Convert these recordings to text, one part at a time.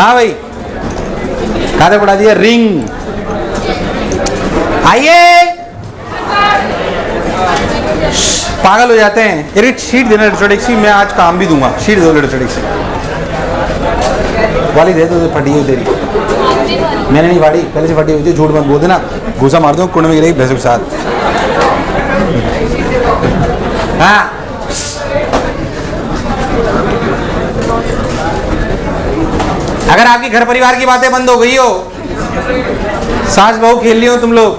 हाँ भाई, खाते पढ़ा दिया रिंग। आइए, पागल हो जाते हैं। अरे शीट देना इलेक्ट्रॉनिक सी, मैं आज काम भी दूंगा। शीट दो इलेक्ट्रॉनिक सी वाली दे दो, फटी हुई तेरी। मैंने नहीं फाड़ी, पहले से फटी हुई थी। झूठ मत बोल देना, घूसा मार दो कुंड में गिरेगी भैंसों के साथ। हाँ, अगर आपकी घर परिवार की बातें बंद हो गई हो, सास बहू खेल ली हो तुम लोग,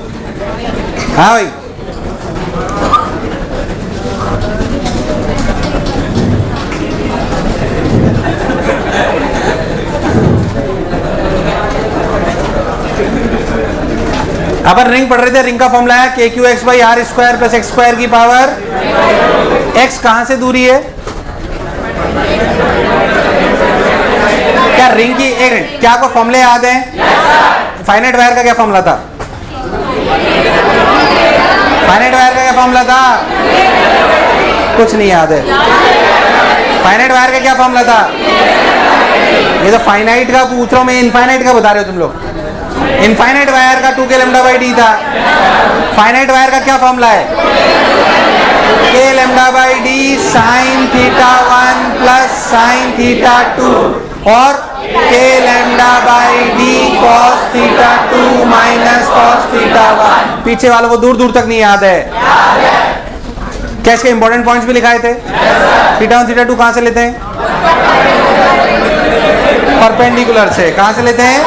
हाँ भाई, अपन रिंग पढ़ रहे थे। रिंग का फॉर्मूला है K Q x by are square plus x square की पावर एक्स। कहां से दूरी है? क्या रिंग की एक, क्या आपको फॉर्मूले याद है? फाइनाइट वायर का क्या फॉर्मूला था? फाइनाइट वायर का क्या फॉर्मूला था? कुछ नहीं याद है। फाइनाइट वायर का क्या फॉर्मूला था? ये तो फाइनाइट का पूछ रहा हूं मैं, इनफाइनाइट का बता रहे हो तुम लोग। इनफाइनाइट वायर का 2k लैम्डा बाई डी था। फाइनाइट वायर का क्या फॉर्मूला है? k lambda by D sine theta 1 plus sine theta 2 और k lambda by D cos theta 2 minus cos theta 1। पीछे वालों को दूर दूर तक नहीं याद है? क्या इसके इंपॉर्टेंट पॉइंट्स भी लिखाए थे? थीटा 1 थीटा 2 कहां से लेते हैं? परपेंडिकुलर से। कहां से लेते हैं?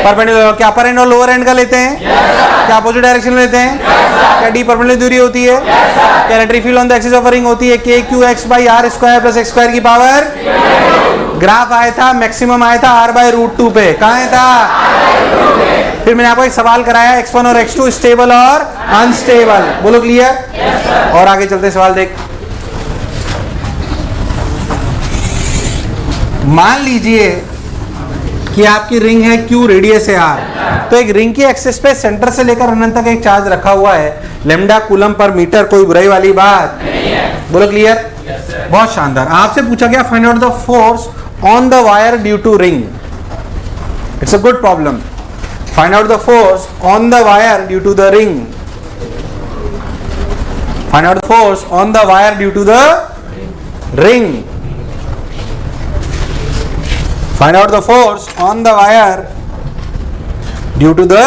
परपेंडिकुलर। क्या अपर एंड और लोअर एंड का लेते हैं? क्या अपोजिट डायरेक्शन में लेते हैं? क्या डी परपेंडिकुलर दूरी होती है? क्या electric field on the axis of ring होती है? K Q x by are square plus x square की पावर। ग्राफ आया था, मैक्सिमम आया था आर बाई रूट 2 पे। कहां आया था? फिर मैंने आपको एक सवाल कराया, x1 और x2 स्टेबल और अनस्टेबल। बोलो क्लियर? और आगे चलते सवाल देख। मान लीजिए कि आपकी रिंग है Q, रेडियस है R। तो एक रिंग की एक्सिस पे सेंटर से लेकर अनंत तक एक चार्ज रखा हुआ है, लैम्डा कूलम पर मीटर। कोई बुराई वाली बात नहीं है। बोलो क्लियर? बहुत शानदार। आपसे पूछा गया find out the force on the wire due to ring. It's a good problem. Find out the force on the wire due to the ring. Find out the force on the wire due to the ring. Find out the force on the wire due to the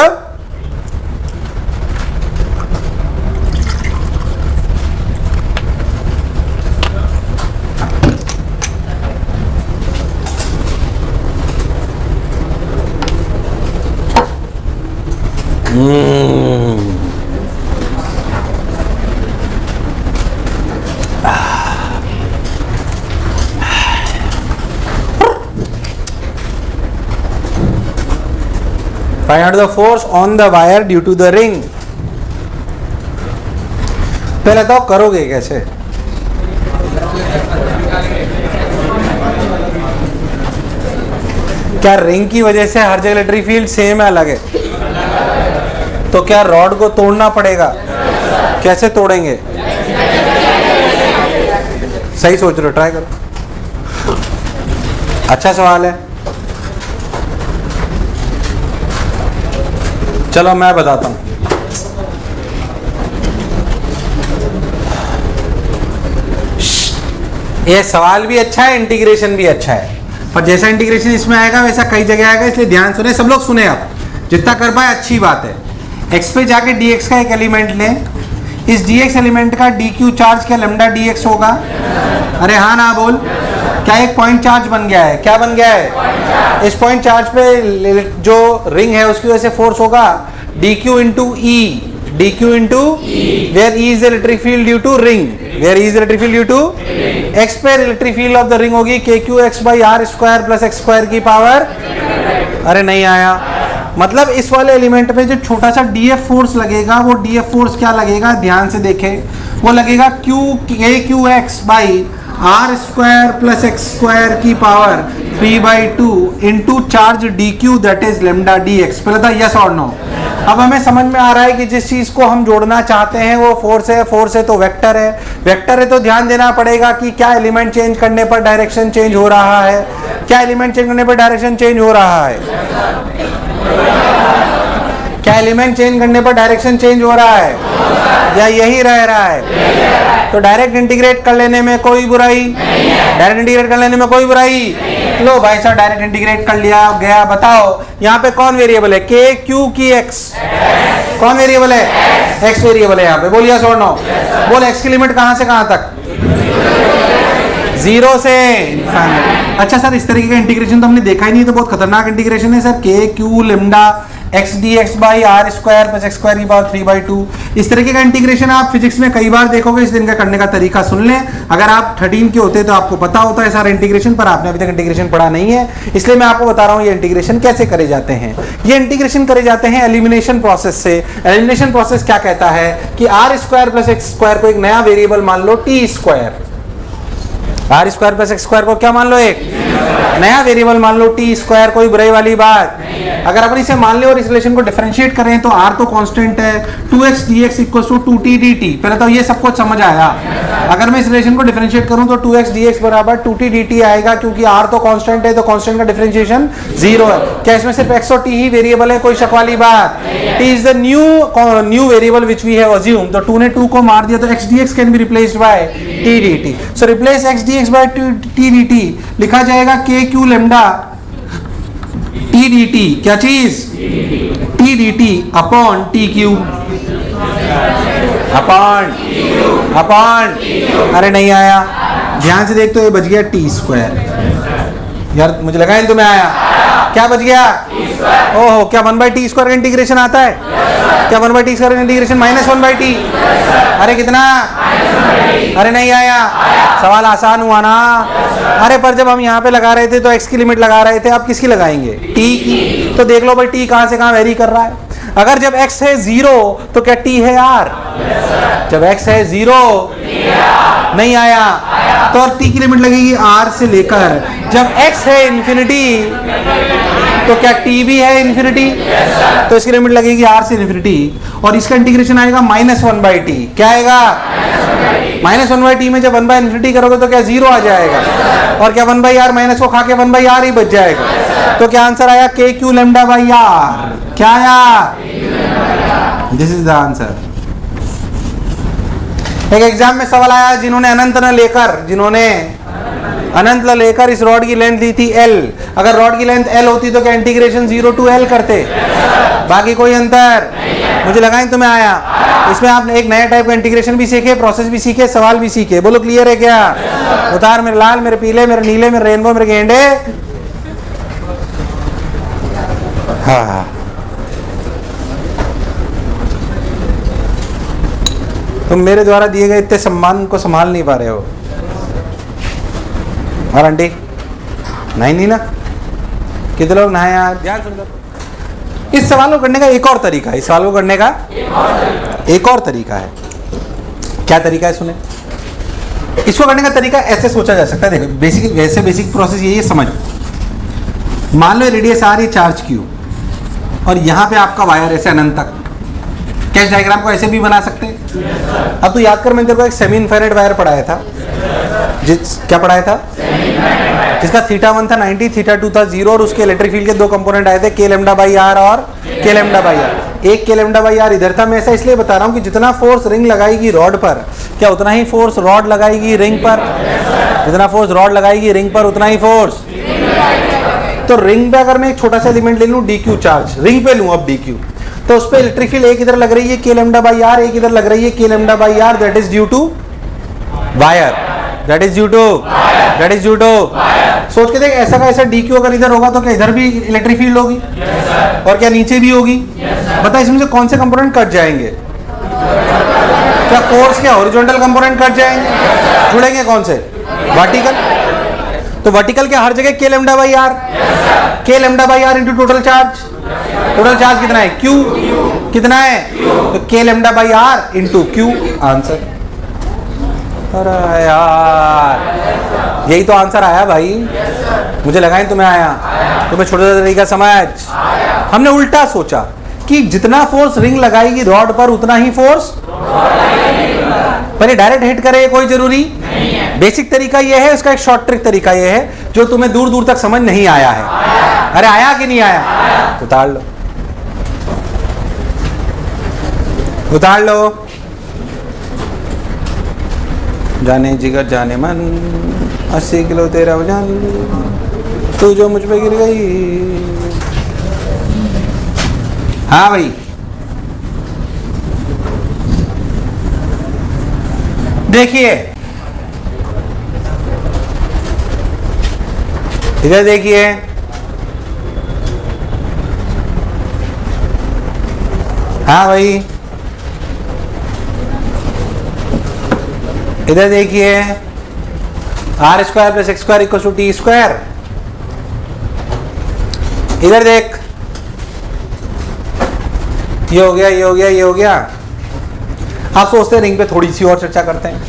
Find out the force on the wire due to the ring. पहले तो करोगे कैसे? क्या ring की वजह से हर जगह electric field same है, अलग है? तो क्या रॉड को तोड़ना पड़ेगा? कैसे तोड़ेंगे? सही सोच रहे हो, ट्राई करो। अच्छा सवाल है। चलो मैं बताता हूं। ये सवाल भी अच्छा है, इंटीग्रेशन भी अच्छा है, पर जैसा इंटीग्रेशन इसमें आएगा वैसा कई जगह आएगा, इसलिए ध्यान सुने सब लोग। सुने आप, जितना कर पाए अच्छी बात है। x पे जाके dx का एक एलिमेंट लें। इस dx एलिमेंट का dq चार्ज क्या लैम्डा dx होगा? अरे हाँ ना बोल। क्या एक पॉइंट चार्ज बन गया है? क्या बन गया है? इस पॉइंट चार्ज पे जो रिंग है उसकी वजह से फोर्स होगा dq into e, dq into where e is the electric field due to ring, where e is the electric field due to x पे electric field of the ring होगी kqx by r square plus x square की power. अरे नहीं आया। मतलब इस वाले element पे जो छोटा सा df फोर्स लगेगा, वो df फोर्स क्या लगेगा? ध्यान से देखें, वो लगेगा kqx by r square plus x square की power 3/2 into charge dq that is lambda dx। पहले था यस और नो। अब हमें समझ में आ रहा है कि जिस चीज को हम जोड़ना चाहते हैं वो फोर्स है। फोर्स है तो वेक्टर है, वेक्टर है तो ध्यान देना पड़ेगा कि क्या एलिमेंट चेंज करने पर डायरेक्शन चेंज हो रहा है। क्या एलिमेंट चेंज करने पर डायरेक्शन चेंज हो रहा है? क्या एलिमेंट चेंज करने पर डायरेक्शन चेंज हो रहा है या यही रह रहा है? तो डायरेक्ट इंटीग्रेट कर लेने में कोई बुराई, डायरेक्ट इंटीग्रेट कर लेने में कोई बुराई। लो भाई साहब डायरेक्ट इंटीग्रेट कर लिया गया। बताओ यहाँ पे कौन वेरिएबल है? के, क्यू की एक्स? कौन वेरिएबल है? एक्स वेरिएबल है यहाँ पे। बोलिए सो नो। बोल एक्स की लिमिट कहाँ से कहाँ तक? 0 से इनफाइनाइट। अच्छा सर इस तरीके का इंटीग्रेशन तो हमने देखा ही नहीं, तो बहुत खतरनाक इंटीग्रेशन है sir. K Q lambda X D X by are square plus x square की पावर 3/2। इस तरीके का इंटीग्रेशन आप फिजिक्स में कई बार देखोगे। इस दिन का करने का तरीका सुन लें। अगर आप 13 के होते तो आपको पता होता है सारा इंटीग्रेशन, पर आपने अभी तक इंटीग्रेशन पढ़ा नहीं है, इसलिए मैं आपको बता रहा हूँ ये इंटीग्रेशन कैसे करे जाते हैं। ये इंटीग्रेशन करे जाते हैं एलिमिनेशन प्रोसेस से। एलिमिनेशन प्रोसेस क्या कहता है कि R square plus x square को एक नया वेरिएबल मान लो T square. R square plus x square को क्या मान लो? एक नया वेरिएबल मान लो टी स्क्वायर। कोई बुराई वाली बात? अगर अपन इसे मान ले और इस रिलेशन को डिफरेंशिएट करें तो आर तो कांस्टेंट है, 2x dx equals to 2t dt। पहले तो ये सब कुछ समझ आया। अगर मैं इस रिलेशन को डिफरेंशिएट करूं तो 2x dx बराबर 2t dt आएगा, क्योंकि आर तो कांस्टेंट है, तो कांस्टेंट का डिफरेंशिएशन 0 है। क्या इसमें सिर्फ x और t ही वेरिएबल है? कोई शक वाली बात? t is the new variable which we have assumed. तो 2 ने 2 को मार दिया, तो x dx can be replaced by t dt। So replace x dx by t dt। लिखा जाएगा k q lambda T D T. क्या चीज? T D T upon T Q upon. अरे नहीं आया, ध्यान से देख तो ये बच गया टी स्क्वायर। यार मुझे लगा इन तुम्हें आया। क्या बच गया? ओहो, क्या 1/t स्क्वायर का इंटीग्रेशन आता है? क्या 1/t स्क्वायर का इंटीग्रेशन -1/t? अरे कितना? अरे नहीं आया। सवाल आसान हुआ ना। अरे पर जब हम यहाँ पे लगा रहे थे तो x की लिमिट लगा रहे थे, आप किसकी लगाएंगे? t की। तो देख लो भाई t कहाँ से कहाँ वेरी कर रहा है। अगर जब x है 0 तो क्या t है r? जब x है 0 नहीं आया तो और t की लिमिट लगेगी r से लेकर। जब x है इन्फिनिटी तो क्या t भी है इन्फिनिटी? तो इसकी लिमिट लगेगी r से इन्फिनिटी, और इसका इंटीग्रेशन आएगा -1/t। क्या आएगा? -1/t में जब 1/∞ करोगे तो क्या 0 आ जाएगा, और क्या 1/r माइनस को खा के 1/r ही बच जाएगा। तो क्या आंसर आया? के क्यू लेमडा बाई आर। क्या आया? This is the answer. एक एग्जाम में सवाल आया, जिन्होंने अनंत लेकर इस रॉड की लेंथ ली थी L। अगर रॉड की लेंथ L होती तो क्या इंटीग्रेशन 0 to L करते? बाकी कोई अंतर? मुझे लगा ही तुम्हें आया। इसमें आपने एक नया टाइप का इंटीग्रेशन भी सीखे, प्रोसेस भी सीखे, सवाल भी सीखे। बोलो क्लियर है क्या? उतार मेरे लाल, मेरे पीले, मेरे नीले, मेरे रेनबो, मेरे गेंडे। हाँ तुम मेरे द्वारा दिए गए इतने सम्मान को संभाल नहीं पा रहे हो। और आंटी नहीं ना, कितने लोग नहाए यार? ध्यान सुन। इस सवाल को करने का एक और तरीका है। इस सवाल को करने का एक और तरीका है। क्या तरीका है सुने। इसको करने का तरीका ऐसे सोचा जा सकता है। देखो बेसिक प्रोसेस यही है, समझ। मान लो रेडियस आ रही चार्ज क्यू, और यहाँ पे आपका वायर ऐसे अनंत तक। कैश डायग्राम को ऐसे भी बना सकते हैं। अब तू याद कर, मैंने तेरे को एक सेमी इनफाइनाइट वायर पढ़ाया था। क्या पढ़ाया था? जिसका θ1 था 90, θ2 था 0, और उसके इलेक्ट्रिक फील्ड के दो कंपोनेंट आए थे, k लेमडा बाई आर और k लेमडा बाई आर। एक k लेमडा बाई आर इधर था। मैं ऐसा इसलिए बता रहा हूँ कि जितना फोर्स रिंग लगाएगी रॉड पर, क्या उतना ही फोर्स रॉड लगाएगी रिंग पर? जितना फोर्स रॉड लगाएगी रिंग पर, उतना ही फोर्स। तो रिंग पे अगर मैं एक छोटा सा एलिमेंट ले लूँ dq चार्ज, रिंग पे लूँ अब dq, तो उस पर इलेक्ट्रिक फील्ड एक इधर लग रही है k लेमडा बाई आर, एक इधर लग रही है k lambda by R. That is due to wire. That is due to सोच के देख, ऐसा का ऐसा dq अगर इधर होगा तो क्या इधर भी इलेक्ट्रिक फील्ड होगी? और क्या नीचे भी होगी? बता इसमें से कौन से कंपोनेंट कट जाएंगे? क्या फोर्स के हॉरिजॉन्टल कंपोनेंट कट जाएंगे? जुड़ेंगे कौन से? वर्टिकल। तो वर्टिकल के हर जगह k lambda by R, k lambda by R into total charge. Total charge कितना है? q कितना है? तो k lambda by R into q answer. अरे यार यही तो आंसर आया भाई। मुझे लगा ही तुम्हें आया। तुम्हें छोटा सा तरीका समझ। हमने उल्टा सोचा कि जितना फोर्स रिंग लगाएगी रॉड पर, उतना ही फोर्स पर ये डायरेक्ट हिट करे कोई जरूरी नहीं है। बेसिक तरीका ये है, उसका एक शॉर्ट ट्रिक तरीका ये है जो तुम्हें दूर दूर तक समझ नहीं आया है। अरे आया कि नहीं आया? उतार लो, उतार लो। जाने जिगर जाने मन, 80 किलो तेरा वजन, तू जो मुझ पे गिर गई। हाँ भाई, देखिए इधर देखिए, हाँ भाई इधर देखिए, R square plus x square equal to T square. इधर देख, ये हो गया, ये हो गया, ये हो गया। आप सोचते हैं रिंग पे थोड़ी सी और चर्चा करते हैं।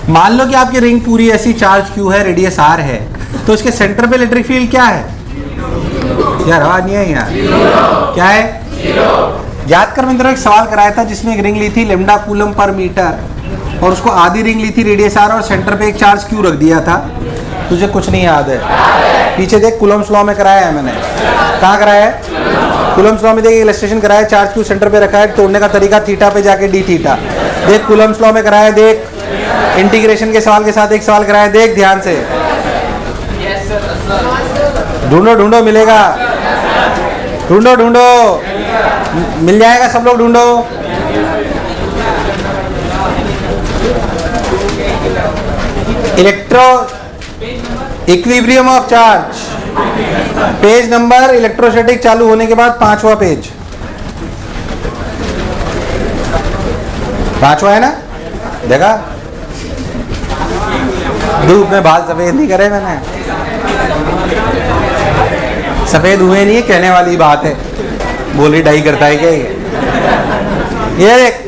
मान लो कि आपकी रिंग पूरी ऐसी चार्ज क्यू है, रेडियस आर है, तो इसके सेंटर पे इलेक्ट्रिक फील्ड क्या है? यार आवाज नहीं है यार, क्या है? याद कर, मैंने तेरे को एक सवाल कराया था जिसमें एक रिंग ली थी लैम्डा कूलम पर मीटर, और उसको आधी रिंग ली थी रेडियस आर, और सेंटर पे एक चार्ज क्यू रख दिया था। तुझे कुछ नहीं याद है? पीछे देख, कूलम्स लॉ में कराया है मैंने। कहाँ कराया है? कूलम्स लॉ में देख, इलस्ट्रेशन कराया है, चार्ज क्यू सेंटर पे रखा है, तोड़ने का तरीका थीटा पे जाके डी थीटा। देख कूलम्स लॉ में कराया है, देख इंटीग्रेशन के सवाल के साथ एक सवाल कराया है, देख ध्यान से। ढूंढो ढूंढो, मिलेगा, ढूंढो ढूंढो, मिल जाएगा, सब लोग ढूंढो। Electro equilibrium of charge, page number electrostatic चालू होने के बाद 5वां पेज, 5वां है ना? देखा, धूप में बाल सफेद नहीं करे मैंने, सफेद हुए नहीं है, कहने वाली बात है, बोली डाई करता है क्या ये देख।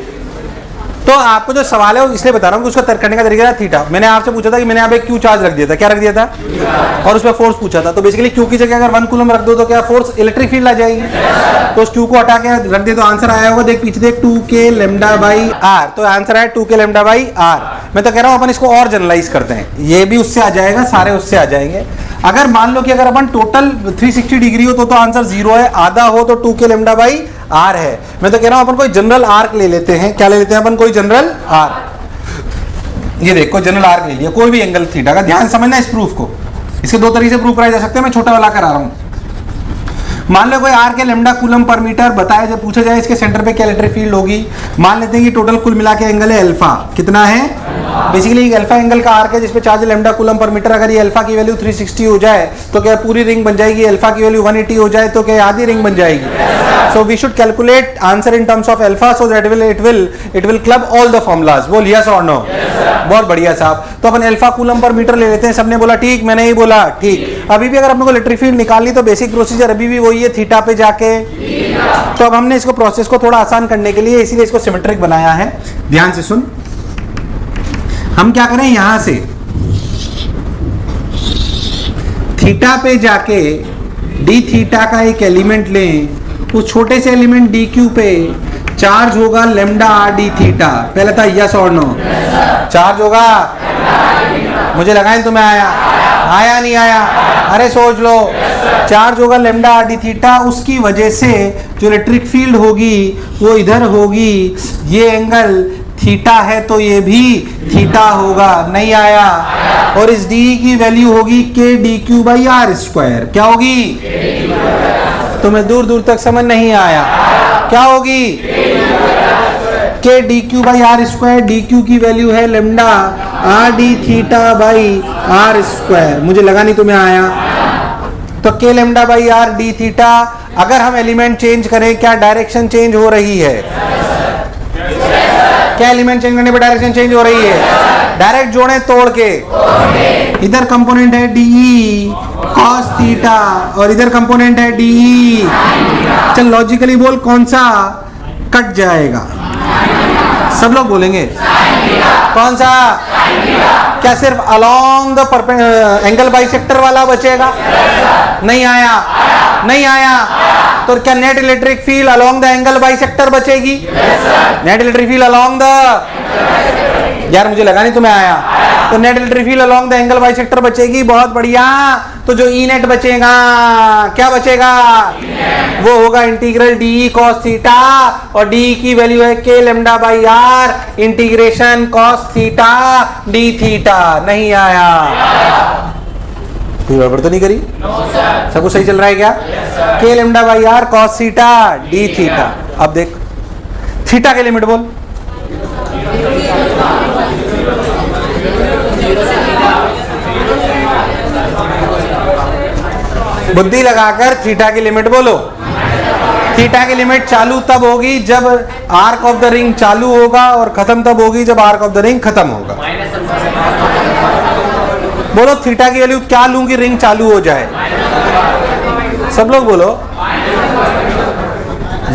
तो आपको जो सवाल है वो इसलिए बता रहा हूँ कि उसका तर्क करने का तरीका था थीटा। मैंने आपसे पूछा था कि मैंने यहाँ पे क्यू चार्ज रख दिया था, क्या रख दिया था? और उसमें फोर्स पूछा था, तो बेसिकली क्यू की जगह अगर 1 कूलम रख दो तो क्या फोर्स इलेक्ट्रिक फील्ड आ जाएगी। तो उस क्यू को हटा के रख दे तो आंसर आया होगा, देख पीछे देख, 2k लैम्डा बाई आर। तो आंसर आया 2k लैम्डा बाई आर। मैं तो कह रहा हूँ अपन इसको और जनरलाइज करते हैं, ये भी उससे आ जाएगा, सारे उससे आ जाएंगे। अगर मान लो कि अगर अपन टोटल 360 डिग्री हो तो आंसर 0 है, आधा हो तो 2k लैम्डा बाई आर है। मैं तो कह रहा हूं अपन कोई जनरल आर्क ले लेते हैं। क्या ले लेते हैं अपन? कोई जनरल आर्क। ये देखो जनरल आर्क ले लिया, कोई भी एंगल थीटा का। ध्यान समझना इस प्रूफ को, इसके दो तरीके से प्रूफ कराए जा सकते हैं, मैं छोटा वाला करा रहा हूं। मान लो कोई आर के लैम्डा कूलम पर मीटर बताया, जब पूछा जाए इसके सेंटर पे क्या इलेक्ट्रिक फील्ड होगी। मान लेते हैं कि टोटल कुल मिला के एंगल है अल्फा, कितना है? बेसिकली अल्फा एंगल का आर्क है जिसपे charge lambda coulomb per metre. अगर ये अल्फा की वैल्यू 360 हो जाए तो क्या पूरी रिंग बन जाएगी? अल्फा की वैल्यू 180 हो जाए तो क्या आधी रिंग बन जाएगी? So we should calculate answer in terms of alpha so that it will club all the formulas. बोल यस और नो? बहुत बढ़िया साहब। तो अपन अल्फा कूलम पर मीटर ले लेते हैं। सबने बोला ठीक, मैंने ही बोला ठीक। अभी भी अगर अपने को इलेक्ट्रिक फील्ड निकालनी तो बेसिक प्रोसीजर अभी भी वही है, थीटा पे जाके। तो अब हमने इसको प्रोसेस को थोड़ा आसान करने के लिए इसीलिए इसको सिमेट्रिक बनाया है। ध्यान से सुन, हम क्या करें, यहां से थीटा पे जाके डी थीटा का एक एलिमेंट लें। उस छोटे से एलिमेंट डी क्यू पे चार्ज होगा लैम्डा आर डी थीटा। पहले था यस और नो? चार्ज होगा, मुझे लगा तुम्हें आया, आया नहीं आया? अरे सोच लो, चार्ज होगा लैम्डा आर डी थीटा। उसकी वजह से जो इलेक्ट्रिक फील्ड होगी वो इधर होगी। ये एंगल थीटा है तो ये भी थीटा होगा, नहीं आया? और इस डी की वैल्यू होगी K D Q by are square. क्या होगी? तुम्हें दूर दूर तक समझ नहीं आया, क्या होगी? K D Q by are square. D Q की वैल्यू है lambda R D theta by are square. मुझे लगा नहीं तुम्हें आया। तो K lambda by R D theta. अगर हम एलिमेंट चेंज करें, क्या डायरेक्शन चेंज हो रही है? क्या एलिमेंट चेंज करने पर डायरेक्शन चेंज हो रही है? डायरेक्ट जोड़े तोड़ के। इधर कंपोनेंट है डीई कॉस थीटा और इधर कंपोनेंट है डीई। चल लॉजिकली बोल, कौन सा कट जाएगा? सब लोग बोलेंगे कौन सा? क्या सिर्फ अलोंग द एंगल बाइसेक्टर वाला बचेगा? नहीं आया, नहीं आया। तो क्या net electric field along the angle bisector बचेगी? Net electric field along the, यार मुझे लगा नहीं तुम्हें आया। तो net electric field along the angle bisector बचेगी, बहुत बढ़िया। तो जो ई नेट बचेगा, क्या बचेगा? वो होगा इंटीग्रल डी कॉस थीटा, और डी की वैल्यू है K lambda by R integration cos theta D theta. नहीं आया, कोई गड़बड़ तो नहीं करी? सब कुछ सही चल रहा है क्या? K lambda by R cos theta D theta. अब देख थीटा के लिमिट बोल। बुद्धि लगाकर थीटा की लिमिट बोलो। थीटा की लिमिट चालू तब होगी जब आर्क ऑफ द रिंग चालू होगा, और खत्म तब होगी जब आर्क ऑफ द रिंग खत्म होगा। बोलो थीटा की वैल्यू क्या लूं कि रिंग चालू हो जाए? सब लोग बोलो।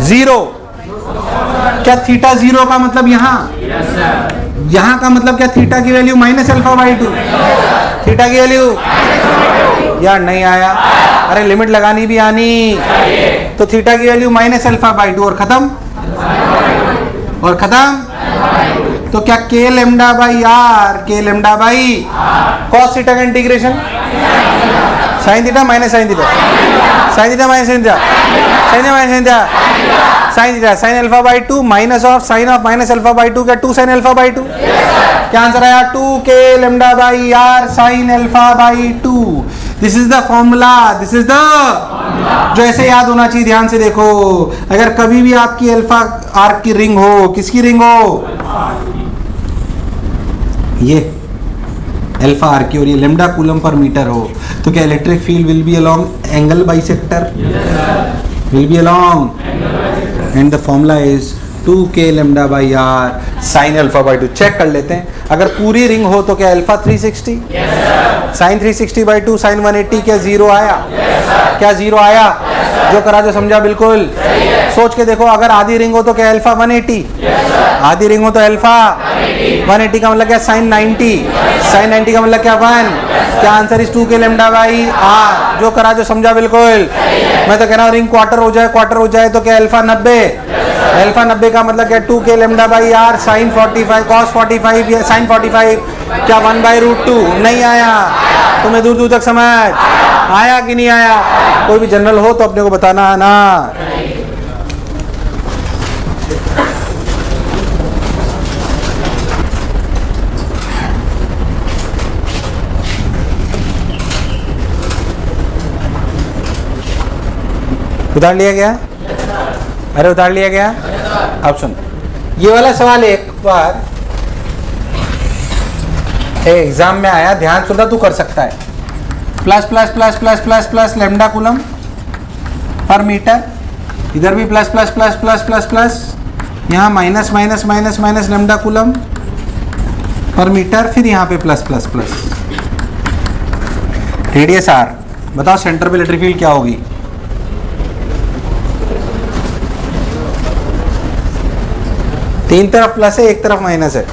0। क्या थीटा 0 का मतलब यहां? यहां का मतलब क्या? थीटा की value minus alpha by 2। Theta की वैल्यू, यार नहीं आया। अरे लिमिट लगानी भी आनी। तो थीटा की वैल्यू माइनस अल्फा बाई 2 और खत्म, और खत्म। तो क्या के लेमडा बाई आर, के लेमडा बाई कॉस थीटा का integration sine theta minus sine theta, sine theta minus sine theta, sine theta minus sine theta, sine theta sine alpha by 2 minus of sine of minus alpha by 2 क्या 2 sign alpha by 2? क्या answer आया? 2 K lambda by are sine alpha by 2। This is the formula, this is the, जो ऐसे याद होना चाहिए। ध्यान से देखो, अगर कभी भी आपकी अल्फा आर्क की रिंग हो, किसकी रिंग हो? ये अल्फा आर्क की, और ये लेमडा कूलम पर मीटर हो, तो क्या electric field will be along angle bisector? Will be along, and the formula is 2k lambda by are sine alpha by 2। Check कर लेते हैं, अगर पूरी रिंग हो तो क्या अल्फा 360, साइन 360 बाई 2 साइन 180, क्या 0 आया? क्या 0 आया? जो करा जो समझा बिल्कुल। सोच के देखो, अगर आधी रिंग हो तो क्या अल्फा 180? आधी रिंग हो तो अल्फा 180 का मतलब क्या? साइन 90, साइन 90 का मतलब क्या? 1। क्या answer is 2k lambda by r. जो करा जो समझा बिल्कुल। मैं तो कह रहा हूँ रिंग क्वार्टर हो जाए तो क्या अल्फा 90, अल्फा 90 का मतलब क्या? 2k lambda by are sine 45 cos 45 या साइन 45, क्या 1/√2। नहीं आया। तुम्हें दूर दूर तक समझ आया कि नहीं आया? कोई भी जनरल हो तो अपने को बताना है ना। उतार लिया गया? अरे उतार लिया गया। अब सुन, ये वाला सवाल एक बार एग्जाम में आया, ध्यान सुनना, तू कर सकता है। Plus plus plus plus plus plus lambda coulomb per metre, इधर भी plus plus plus plus plus plus, यहाँ minus minus minus minus lambda coulomb per metre, फिर यहाँ पे plus plus plus. Radius R. बताओ सेंटर पे इलेक्ट्रिक फील्ड क्या होगी? तीन तरफ प्लस है, एक तरफ माइनस है।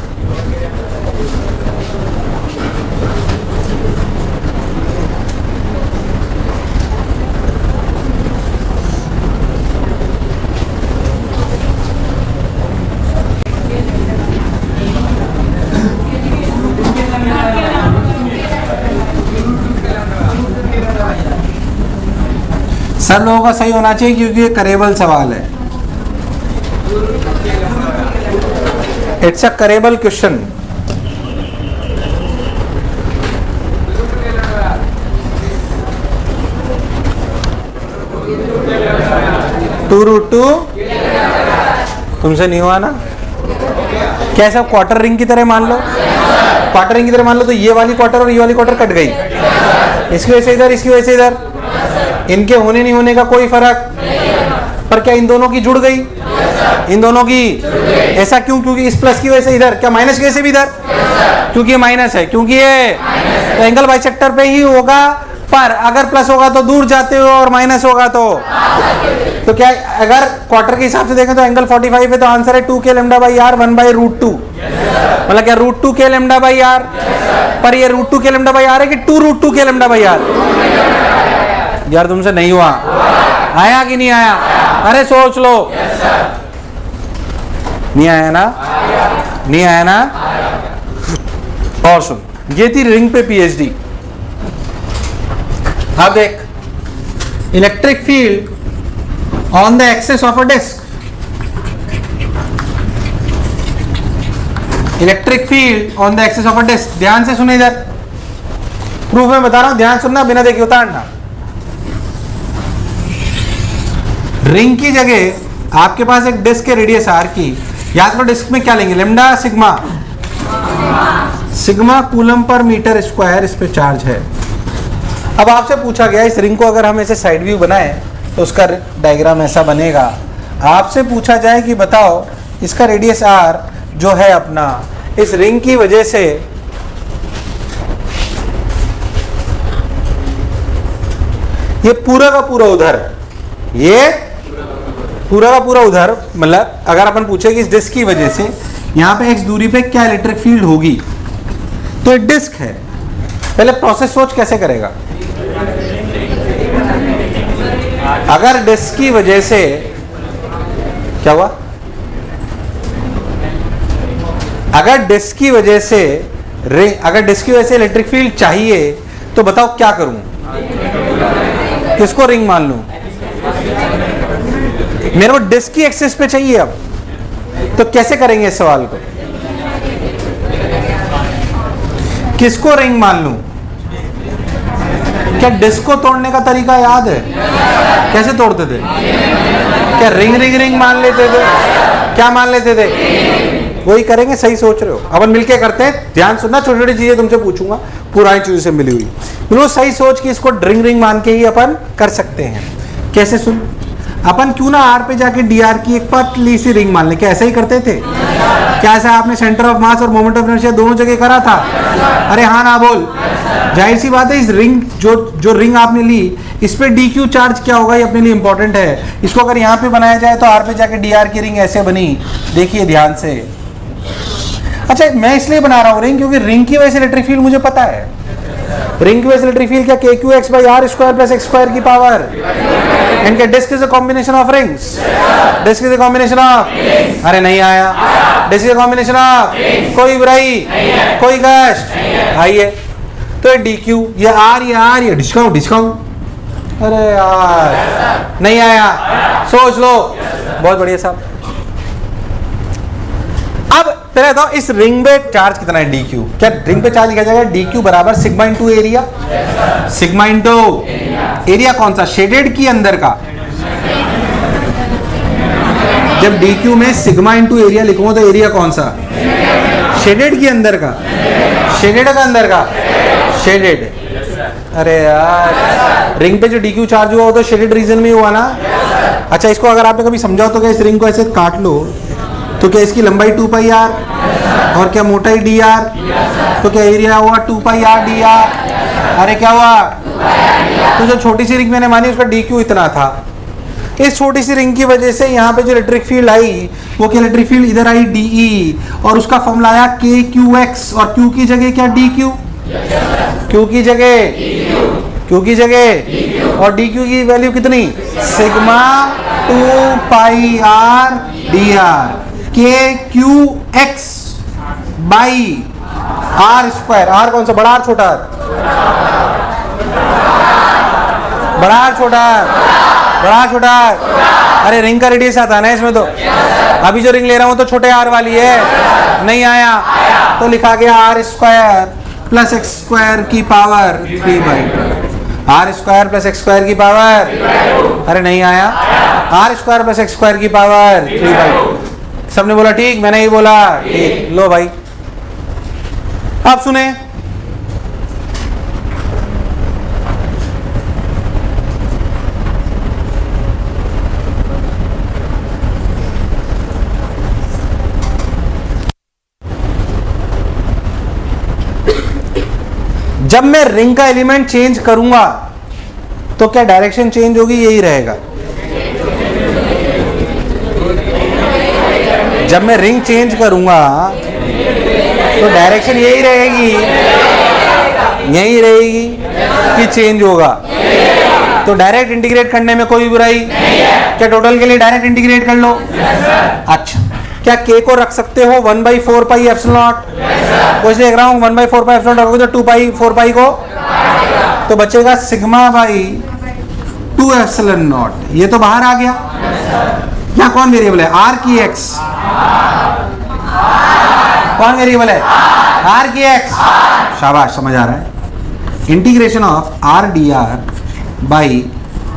सब लोगों का सही होना चाहिए क्योंकि ये करेबल सवाल है। It's a curable question. Two root two तुमसे नहीं हुआ ना? क्या सब क्वार्टर रिंग की तरह मान लो? क्वार्टर रिंग की तरह मान लो तो ये वाली क्वार्टर और ये वाली क्वार्टर कट गई, इसकी वजह से इधर, इसकी वजह से इधर। इनके होने नहीं होने का कोई फर्क, पर क्या इन दोनों की जुड़ गई? इन दोनों की। ऐसा क्यों? क्योंकि इस प्लस की वजह से इधर, क्या माइनस की वजह से भी इधर? क्योंकि ये माइनस है, क्योंकि ये तो एंगल बाइसेक्टर पे ही होगा। पर अगर प्लस होगा तो दूर जाते हो और माइनस होगा तो तो क्या अगर क्वार्टर के हिसाब से देखें तो एंगल 45 है, तो आंसर है 2k लैम्डा बाई आर 1/√2। मतलब क्या √2k लैम्डा बाई आर, पर ये √2k लैम्डा बाई आर है कि 2√2k लैम्डा बाई आर? यार तुमसे नहीं हुआ, आया कि नहीं आया? अरे सोच लो। नहीं आया ना? नहीं आया ना? और सुन, ये थी रिंग पे पीएचडी। अब देख, electric field on the axis of a disc, electric field on the axis of a disc. ध्यान से सुने इधर, प्रूफ में बता रहा हूं, ध्यान सुनना, बिना देखे उतारना। रिंग की जगह आपके पास एक डिस्क है रेडियस आर की, याद करो डिस्क में क्या लेंगे, lambda sigma, sigma coulomb per metre square इस पे चार्ज है। अब आपसे पूछा गया इस रिंग को अगर हम ऐसे साइड व्यू बनाए तो उसका डायग्राम ऐसा बनेगा। आपसे पूछा जाए कि बताओ इसका रेडियस आर जो है अपना, इस रिंग की वजह से ये पूरा का पूरा उधर, ये पूरा का पूरा उधर, मतलब अगर अपन पूछे कि इस डिस्क की वजह से यहां पे x दूरी पे क्या इलेक्ट्रिक फील्ड होगी, तो एक डिस्क है। पहले प्रोसेस सोच कैसे करेगा। अगर डिस्क की वजह से क्या हुआ, अगर डिस्क की वजह से अगर डिस्क की वजह से इलेक्ट्रिक फील्ड चाहिए तो बताओ क्या करूं, किसको रिंग मान लूं? मेरे को डिस्क की एक्सिस पे चाहिए। अब तो कैसे करेंगे इस सवाल को, किसको रिंग मान लूं? क्या डिस्क को तोड़ने का तरीका याद है? कैसे तोड़ते थे? क्या रिंग रिंग रिंग मान लेते थे? क्या मान लेते थे? वही करेंगे, सही सोच रहे हो। अपन मिलके करते हैं, ध्यान सुनना, छोटी छोटी चीजें तुमसे पूछूंगा पुरानी चीजों से मिली हुई, बिल्कुल सही सोच के इसको रिंग रिंग मान के ही अपन कर सकते हैं। कैसे? सुन, अपन क्यों ना आर पे जाके डी आर की एक पतली सी रिंग मान ले। क्या ऐसा ही करते थे? क्या ऐसा आपने सेंटर ऑफ मास और मोमेंट ऑफ इनर्शिया दोनों जगह करा था? अरे हाँ ना बोल। जाहिर सी बात है, इस रिंग जो रिंग आपने ली इस पे डी क्यू चार्ज क्या होगा ये अपने लिए इंपॉर्टेंट है। इसको अगर यहाँ पे बनाया जाए तो आर पे जाके डी आर की रिंग ऐसे बनी, देखिए ध्यान से। अच्छा, मैं इसलिए बना रहा हूँ रिंग क्योंकि रिंग की वजह से इलेक्ट्रिक फील्ड मुझे पता है। रिंग की वजह से इलेक्ट्रिक फील्ड क्या, k Q x by are square plus x square की पावर। एंड क्या disc is a combination of rings? Disc is a combination of, अरे नहीं आया, disc is a combination of, कोई बुराई, कोई कष्ट, आइए तो ये डी क्यू, ये आर, ये डिस्काउंट डिस्काउंट, अरे यार नहीं आया, सोच लो। बहुत बढ़िया साहब। अब पहले बताओ इस रिंग पे चार्ज कितना है, डी क्यू। क्या रिंग पे चार्ज लिखा जाएगा डी क्यू बराबर sigma into area, sigma into area कौन सा, शेडेड की अंदर का। जब डी क्यू में सिग्मा इंटू एरिया लिखूंगा तो एरिया कौन सा, शेडेड की अंदर का, शेडेड का अंदर का, शेडेड। अरे यार रिंग पे जो डी क्यू चार्ज हुआ वो तो शेडेड रीजन में हुआ ना। अच्छा, इसको अगर आपने कभी समझाओ तो क्या इस रिंग को ऐसे काट लो तो क्या इसकी लंबाई 2 पाई आर और क्या मोटाई डी आर, तो क्या एरिया हुआ 2 पाई आर डी आर। अरे क्या हुआ, तो जो छोटी सी रिंग मैंने मानी उसका डी क्यू इतना था। इस छोटी सी रिंग की वजह से यहाँ पे जो इलेक्ट्रिक फील्ड आई वो क्या, इलेक्ट्रिक फील्ड इधर आई डीई, और उसका फॉर्मूला आया के क्यू एक्स, और क्यू की जगह क्या डी क्यू, क्यू की जगह, क्यू की जगह, और डी क्यू की वैल्यू कितनी, sigma 2 pi r d r, k Q x by are square. R कौन सा, बड़ा आर छोटा आर, बड़ा आर छोटा आर, बड़ा आर छोटा आर। अरे रिंग का रेडियस आता है ना इसमें, तो अभी जो रिंग ले रहा हूं तो छोटे आर वाली है, नहीं आया तो लिखा गया R square plus x square की power 3/2, R square plus x square की पावर, अरे नहीं आया, R square plus x square की पावर 3/2। सबने बोला ठीक, मैंने ही बोला ठीक। लो भाई आप सुने, जब मैं रिंग का एलिमेंट चेंज करूंगा तो क्या डायरेक्शन चेंज होगी, यही रहेगा। जब मैं रिंग चेंज करूंगा तो डायरेक्शन यही रहेगी कि चेंज होगा। तो डायरेक्ट इंटीग्रेट करने में कोई बुराई क्या? टोटल के लिए डायरेक्ट इंटीग्रेट कर लो। अच्छा, क्या k को रख सकते हो 1/4 पाई एप्सिलॉन नॉट? कुछ देख रहा हूँ 1/4 पाई एप्सिलॉन नॉट रखोगे तो 2 पाई 4 पाई को तो बचेगा सिग्मा बाई 2 एप्सिलॉन नॉट। ये तो बाहर आ गया। यहाँ कौन वेरिएबल है? r की x। कौन वेरिएबल है? r की x। शाबाश, समझ आ रहा है। Integration of r dr by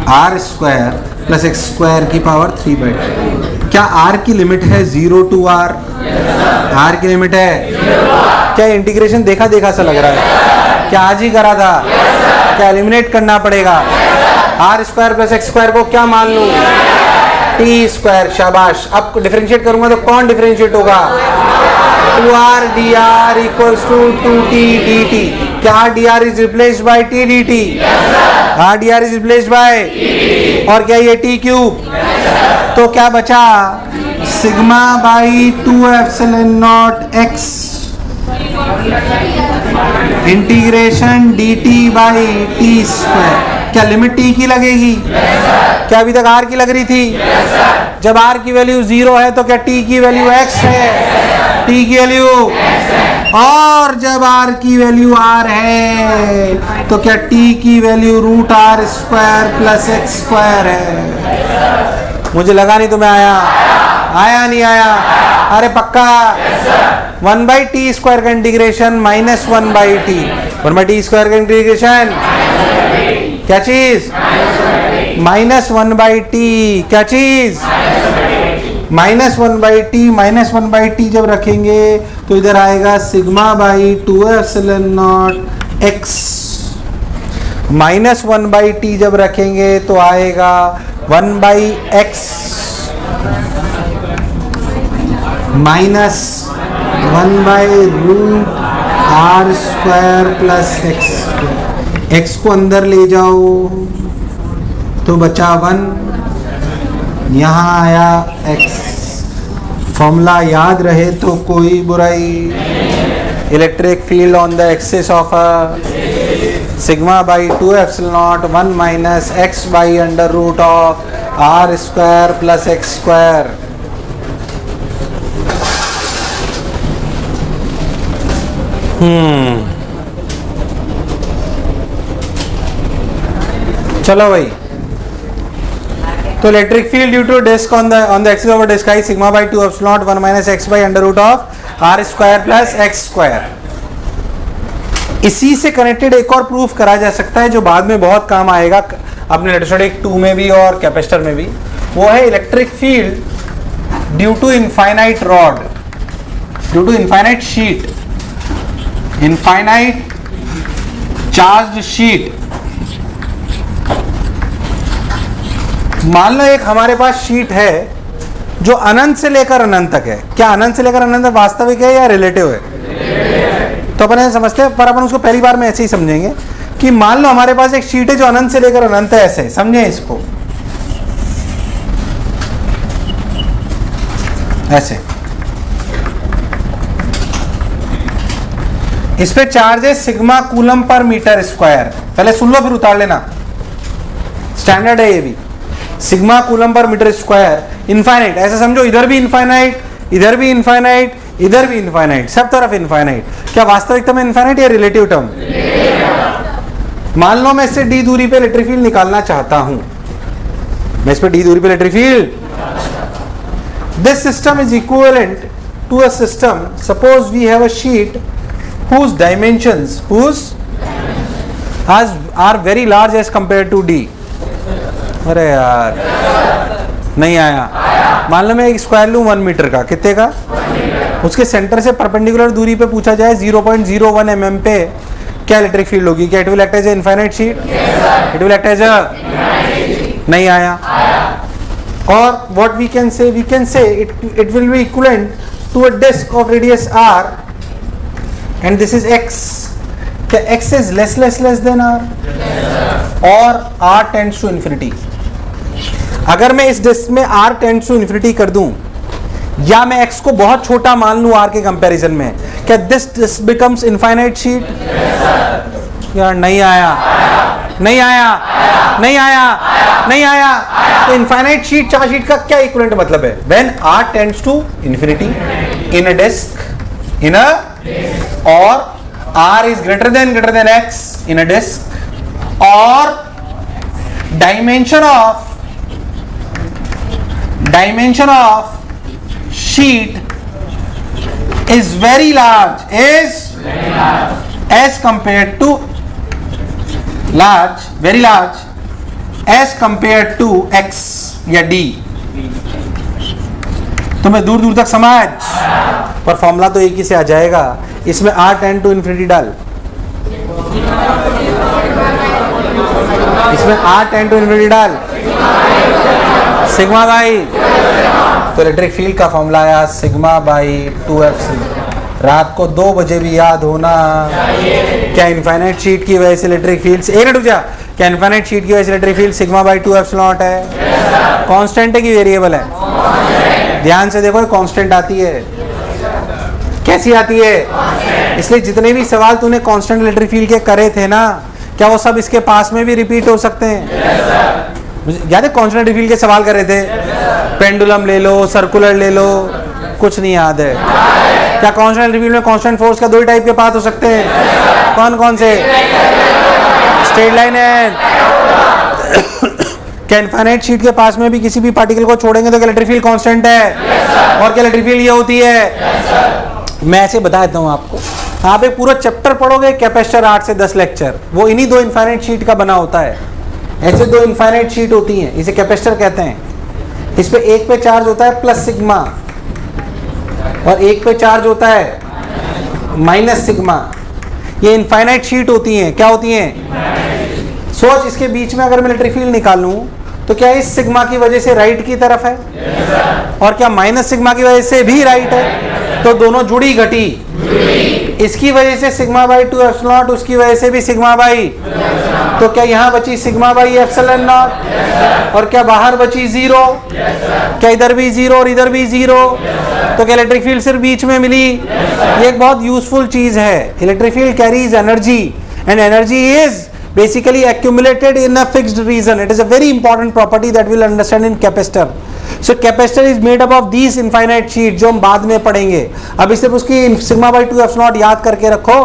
r square plus x square की पावर 3/2। क्या r की लिमिट है 0 to r? r की लिमिट है। क्या इंटीग्रेशन देखा देखा सा लग रहा है? क्या आज ही करा था? क्या एलिमिनेट करना पड़ेगा? r square plus x square को क्या मान लूं? t square. शाबाश। अब डिफरेंशिएट करूंगा तो कौन डिफरेंशिएट होगा? 2r dr equals to 2t dt। क्या r dr is replaced by t dt? r dr is replaced by और क्या ये t क्यूब? तो क्या बचा? Sigma by 2 epsilon naught x integration dt by t square. क्या limit t की लगेगी? क्या अभी तक r की लग रही थी? जब r की वैल्यू 0 है तो क्या t की वैल्यू x है? t की वैल्यू और जब r की वैल्यू r है तो क्या t की value root r square plus x square है। मुझे लगा नहीं तुम्हें आया नहीं आया? अरे पक्का। 1/t स्क्वायर का integration minus 1/t 1/t square का इंटीग्रेशन क्या चीज? Minus 1/t। क्या चीज? माइनस 1/t जब रखेंगे तो इधर आएगा sigma by 2 epsilon naught x। Minus 1/t जब रखेंगे तो आएगा 1/x माइनस 1/रूट r square plus X. x को अंदर ले जाओ तो बचा 1, यहाँ आया x। फॉर्मूला याद रहे तो कोई बुराई। Electric field on the axis of sigma by 2 epsilon naught 1 minus x by under root of r square plus x square. चलो भाई, तो electric field due to disc on the axis of disc I sigma by 2 epsilon naught 1 minus x by under root of r square plus x square. इसी से connected एक और proof करा जा सकता है जो बाद में बहुत काम आएगा अपने इलेक्ट्रोस्टैटिक 2 में भी और कैपेसिटर में भी। वो है electric field due to infinite rod, due to infinite sheet, infinite charged sheet. मान लो एक हमारे पास शीट है जो अनंत से लेकर अनंत तक है। क्या अनंत से लेकर अनंत तक वास्तविक है या रिलेटिव है? तो अपन समझते हैं, पर अपन उसको पहली बार में ऐसे ही समझेंगे कि मान लो हमारे पास एक शीट है जो अनंत से लेकर अनंत है। ऐसे समझे इसको, ऐसे इस पे चार्ज है sigma coulomb per metre square. पहले सुन लो फिर उतार लेना, स्टैंडर्ड है ये भी। Sigma coulomb per metre square infinite, ऐसा समझो इधर भी इनफाइनाइट, इधर भी इनफाइनाइट, इधर भी इनफाइनाइट, सब तरफ इनफाइनाइट। क्या वास्तविकता में इनफाइनाइट या रिलेटिव टर्म? मान लो मैं इससे d दूरी पे इलेक्ट्रिक फील्ड निकालना चाहता हूं, मैं इस पे d दूरी पे electric field. This system is equivalent to a system, suppose we have a sheet whose dimensions are very large as compared to d। अरे यार नहीं आया। मान लो मैं एक स्क्वायर लूं 1 मीटर का, कितने का? उसके सेंटर से परपेंडिकुलर दूरी पे पूछा जाए 0.01 mm पे क्या इलेक्ट्रिक फील्ड होगी? क्या it will act as a infinite sheet? It will act as a, नहीं आया। और what we can say it will be equivalent to a disc of radius r and this is x। क्या x is less than r? और r tends to infinity। अगर मैं इस disc में r tends to infinity कर दूं, या मैं x को बहुत छोटा मान लूं r के कंपैरिजन में, क्या दिस बिकम्स इनफाइनाइट शीट? यार नहीं आया, नहीं आया, नहीं आया, नहीं आया। तो इनफाइनाइट शीट चार्ज शीट का क्या इक्विवेलेंट मतलब है? When r tends to infinity in a disc, in a, और r is greater than x in a disk, or dimension of sheet is very large, as compared to very large as compared to x या d। तुम्हें दूर दूर तक समझ, पर formula तो एक ही से आ जाएगा। इसमें r टेंड टू इन्फिनिटी डाल, इसमें r टेंड टू इन्फिनिटी डाल, सिग्मा बाई, तो इलेक्ट्रिक फील्ड का फॉर्मूला आया सिग्मा बाई 2f। रात को 2 बजे भी याद होना। क्या इनफाइनाइट शीट की वजह से इलेक्ट्रिक फील्ड, एक मिनट रुक जा, क्या इनफाइनाइट शीट की वजह से electric field sigma by 2f है? कांस्टेंट है कि वेरिएबल है? ध्यान से देखो, कांस्टेंट आती है। कैसी आती है? इसलिए जितने भी सवाल तूने कांस्टेंट इलेक्ट्रिक फील्ड के करे थे ना, क्या वो सब इसके पास में भी रिपीट हो सकते हैं? मुझे याद है कांस्टेंट इलेक्ट्रिक फील्ड के सवाल करे थे, पेंडुलम ले लो, सर्कुलर ले लो, कुछ नहीं याद है? क्या कांस्टेंट इलेक्ट्रिक फील्ड में कांस्टेंट फोर्स का 2 टाइप के पाथ हो सकते हैं? कौन कौन से? स्ट्रेट लाइन है। क्या इनफाइनाइट शीट के पास में भी किसी भी पार्टिकल को छोड़ेंगे तो इलेक्ट्रिक फील्ड कांस्टेंट है? और क्या इलेक्ट्रिक फील्ड ये होती है? मैं ऐसे बता देता हूं आपको, आप एक पूरा चैप्टर पढ़ोगे कैपेसिटर 8 से 10 लेक्चर, वो इन्हीं 2 इनफाइनाइट शीट का बना होता है। ऐसे 2 इनफाइनाइट शीट होती हैं, इसे कैपेसिटर कहते हैं। इस पे एक पे चार्ज होता है प्लस सिग्मा, और एक पे चार्ज होता है माइनस सिग्मा। ये इनफाइनाइट शीट होती हैं। क्या होती हैं? सोच, इसके बीच में अगर मैं इलेक्ट्रिक फील्ड निकालूं तो क्या इस सिग्मा की वजह से राइट की तरफ है? और क्या माइनस सिग्मा की वजह से भी राइट है? तो दोनों जुड़ी घटी, इसकी वजह से सिग्मा बाई 2 एप्सिलॉन, उसकी वजह से भी सिग्मा बाई। तो क्या यहाँ बची सिग्मा बाई एप्सिलॉन नॉट, और क्या बाहर बची 0? क्या इधर भी 0 और इधर भी 0? तो क्या इलेक्ट्रिक फील्ड सिर्फ बीच में मिली? ये एक बहुत यूजफुल चीज है। Electric field carries energy, and energy is basically accumulated in a fixed region. It is a very important property that we'll understand in capacitor. So capacitor is made up of these infinite sheets, जो हम बाद में पढ़ेंगे। अभी सिर्फ उसकी sigma by 2 epsilon याद करके रखो।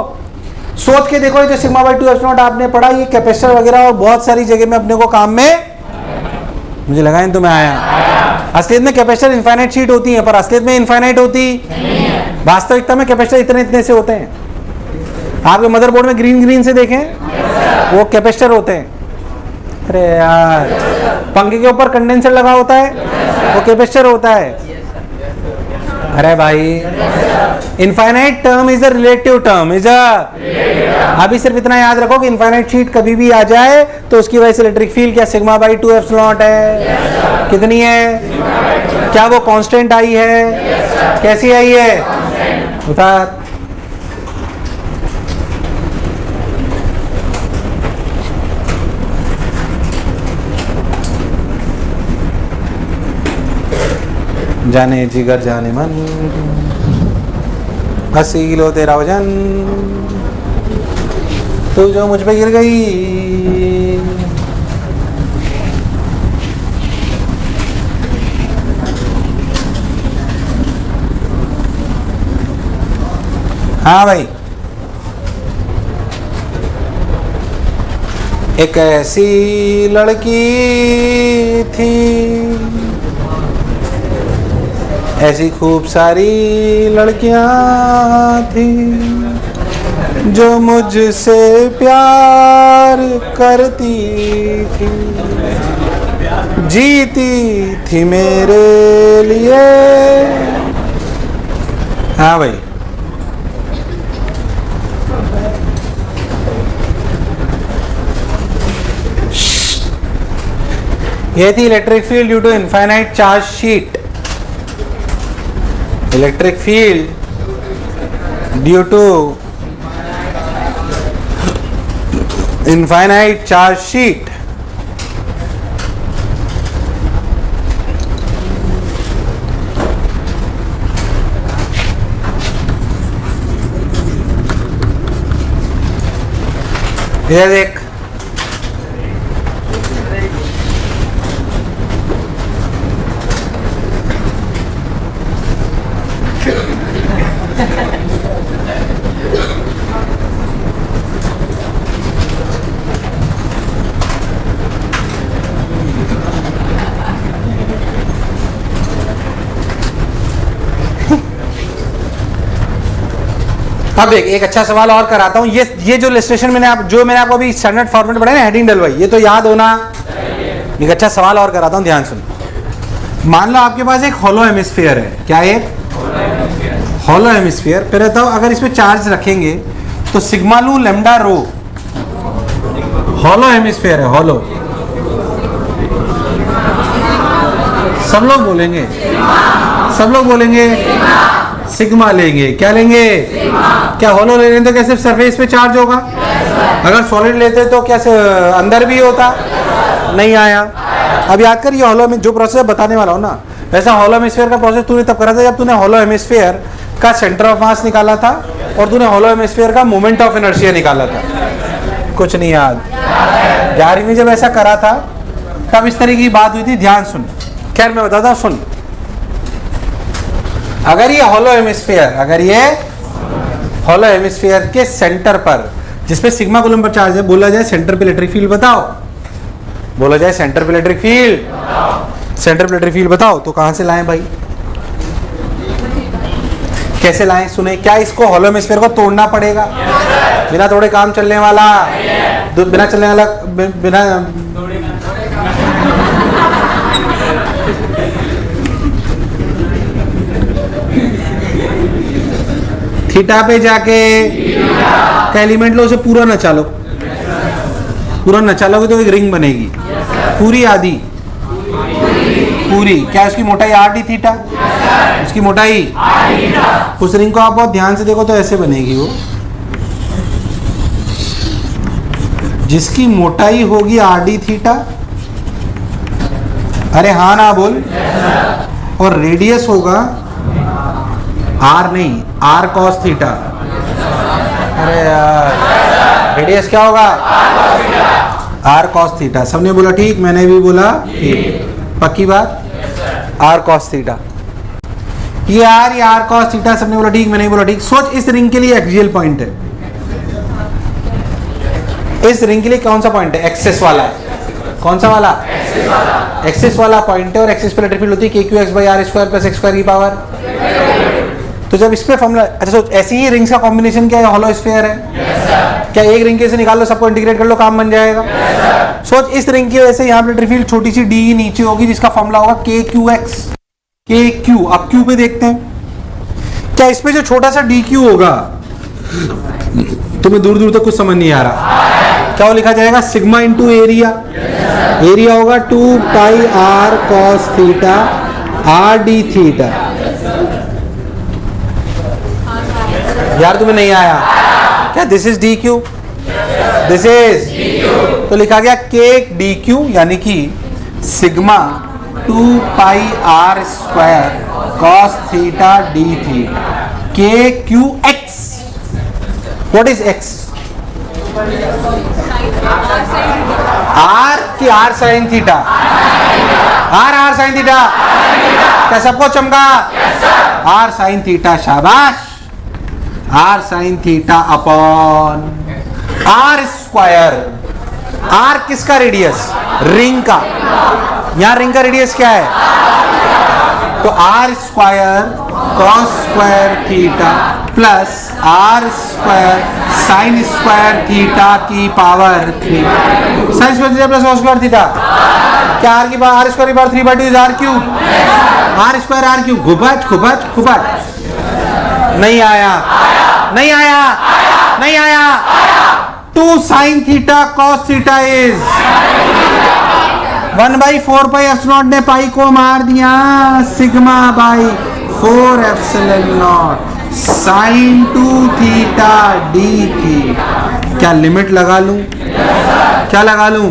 सोच के देखो, जो सिग्मा बाई 2 एप्सिलॉन आपने पढ़ा, ये कैपेसिटर वगैरह और बहुत सारी जगह में अपने को काम में, मुझे लगा इन तुम्हें आया। असलियत में कैपेसिटर इनफाइनाइट शीट होती है, पर असलियत में इनफाइनाइट होती वास्तविकता में कैपेसिटर इतने इतने से होते हैं। आपके मदरबोर्ड में ग्रीन ग्रीन से देखें, वो कैपेसिटर होते हैं। अरे यार, पंखे के ऊपर कंडेंसर लगा होता है, वो कैपेसिटर होता है। अरे भाई, infinite term is a relative term, अभी सिर्फ इतना याद रखो कि इनफाइनाइट शीट कभी भी आ जाए तो उसकी वजह से इलेक्ट्रिक फील्ड क्या सिग्मा बाई 2 एप्सिलॉन है। कितनी है? क्या वो कांस्टेंट आई है? कैसी आई है? बता। जाने जिगर जाने मन, हसी लो तेरा वजन, तू जो मुझ पे गिर गई। हाँ भाई, एक ऐसी लड़की थी, ऐसी खूब सारी लड़कियां थी, जो मुझसे प्यार करती थी, जीती थी मेरे लिए। हाँ भाई, ये थी electric field due to infinite charge sheet. Electric field due to infinite charge sheet. इधर देख, अब देख एक अच्छा सवाल और कराता हूं। ये जो इलस्ट्रेशन मैंने आपको अभी स्टैंडर्ड फॉर्मेट पढ़ा है ना, हेडिंग डलवाई, ये तो याद होना। एक अच्छा सवाल और कराता हूं, ध्यान सुन। मान लो आपके पास एक हॉलो हेमिस्फीयर है। क्या एक हॉलो हेमिस्फीयर? फिर बताओ अगर इसमें चार्ज रखेंगे तो सिग्मा लू लैम्डा रो, हॉलो हेमिस्फीयर है, हॉलो। सब लोग बोलेंगे, सब लोग बोलेंगे सिग्मा लेंगे। क्या लेंगे? क्या हॉलो ले लेते तो क्या सिर्फ सरफेस पे चार्ज होगा? अगर सॉलिड लेते तो क्या अंदर भी होता? नहीं आया। अब याद कर, ये हॉलो में जो प्रोसेस बताने वाला हूं ना, वैसा हॉलो हेमिस्फीयर का प्रोसेस तूने तब करा था जब तूने हॉलो हेमिस्फीयर का सेंटर ऑफ मास निकाला था और तूने हॉलो हेमिस्फीयर का मोमेंट ऑफ इनर्शिया निकाला था। कुछ नहीं याद? 11वीं में जब ऐसा करा था तब इस तरह की बात हुई थी। ध्यान सुन, खैर मैं बताता हूं, सुन। अगर ये हॉलो हेमिस्फीयर, अगर ये हॉलो हेमिस्फीयर के सेंटर पर जिसपे सिग्मा कूलम पर चार्ज है, बोला जाए सेंटर पे इलेक्ट्रिक फील्ड बताओ, बोला जाए सेंटर पे इलेक्ट्रिक फील्ड, सेंटर पे इलेक्ट्रिक फील्ड बताओ, तो कहां से लाएं भाई? कैसे लाएं? सुने, क्या इसको हॉलो हेमिस्फीयर को तोड़ना पड़ेगा? बिना तोड़े काम चलने वाला, बिना चलने वाला, बिना थीटा पे जाके का एलिमेंट लो, उसे पूरा न चालो, पूरा न चालोगे तो एक रिंग बनेगी, पूरी आधी पूरी। क्या उसकी मोटाई आर डी थीटा? उसकी मोटाई, उस रिंग को आप बहुत ध्यान से देखो तो ऐसे बनेगी वो, जिसकी मोटाई होगी आर डी थीटा। अरे हाँ ना बोल। और रेडियस होगा आर नहीं, आर कॉस थीटा। अरे यार, रेडियस क्या होगा? R cos theta. सबने बोला ठीक, मैंने भी बोला ठीक, पक्की बात? आर कॉस थीटा, ये आर कॉस थीटा, सबने बोला ठीक, मैंने भी बोला ठीक। सोच, इस रिंग के लिए एक्सियल पॉइंट है, इस रिंग के लिए कौन सा पॉइंट है? एक्सेस वाला। कौन सा वाला? एक्सेस वाला पॉइंट है। और एक्सेस पे इलेक्ट्रिक फील्ड होती है KQ(x/r² + x² की पावर। तो जब इस पे फॉर्मूला, अच्छा सोच, ऐसी ही रिंग्स का कॉम्बिनेशन क्या है? हॉलो स्फीयर है। क्या एक रिंग के से निकाल लो, सबको इंटीग्रेट कर लो, काम बन जाएगा? सोच, इस रिंग की वजह से यहाँ पे इलेक्ट्रिक फील्ड छोटी सी डी नीचे होगी, जिसका फॉर्मूला होगा KQx। KQ, अब Q पे देखते हैं। क्या इसमें जो छोटा सा DQ होगा, तुम्हें दूर दूर तक कुछ समझ नहीं आ रहा, क्या वो लिखा जाएगा? Sigma into area. एरिया होगा 2 pi R cos theta R D theta. यार तुम्हें नहीं आया क्या? This is D Q, this is, तो लिखा गया के डी क्यू, यानी कि sigma 2 pi R square cos theta D theta, K Q X. What is X? R की R sine theta, R sine theta. क्या सबको चमका? आर साइन थीटा, शाबाश। R sine theta upon R square. R किसका radius? Ring का। यहां ring का radius क्या है? तो R square cos square theta plus R square sine square theta की power 3। Sine square theta plus cos square theta. क्या आर की पावर, आर स्क्वायर की power 3/2 is R cube. R square R cube. खुबच खुबच खुबच। नहीं आया, नहीं आया, नहीं आया। 2 sin theta cos theta is 1/4 pi epsilon ने पाई को मार दिया, sigma by 4 epsilon not sin 2 theta D थी। क्या लिमिट लगा लूं? क्या लगा लूं?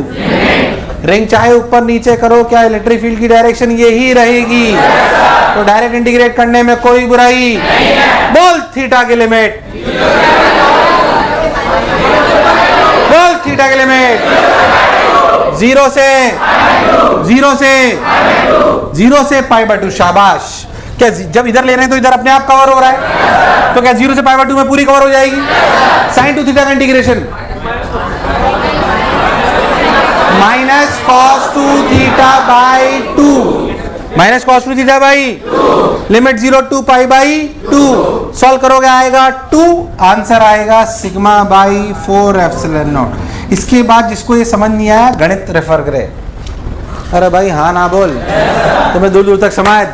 रिंग चाहे ऊपर नीचे करो, क्या इलेक्ट्रिक फील्ड की डायरेक्शन यही रहेगी? तो डायरेक्ट इंटीग्रेट करने में कोई बुराई बोल थीटा की लिमिट, बोल थीटा की लिमिट 0 से π/2। शाबाश। क्या जब इधर ले रहे हैं तो इधर अपने आप कवर हो रहा है, तो क्या 0 से π/2 में पूरी कवर हो जाएगी। sin 2 थीटा का integration -cos2 theta by 2 limit 0 to π/2 solve करोगे आएगा 2, आंसर आएगा σ/4ε0। इसके बाद जिसको ये समझ नहीं आया गणित रेफर करे। अरे भाई हाँ ना बोल, तुम्हें दूर दूर तक समझ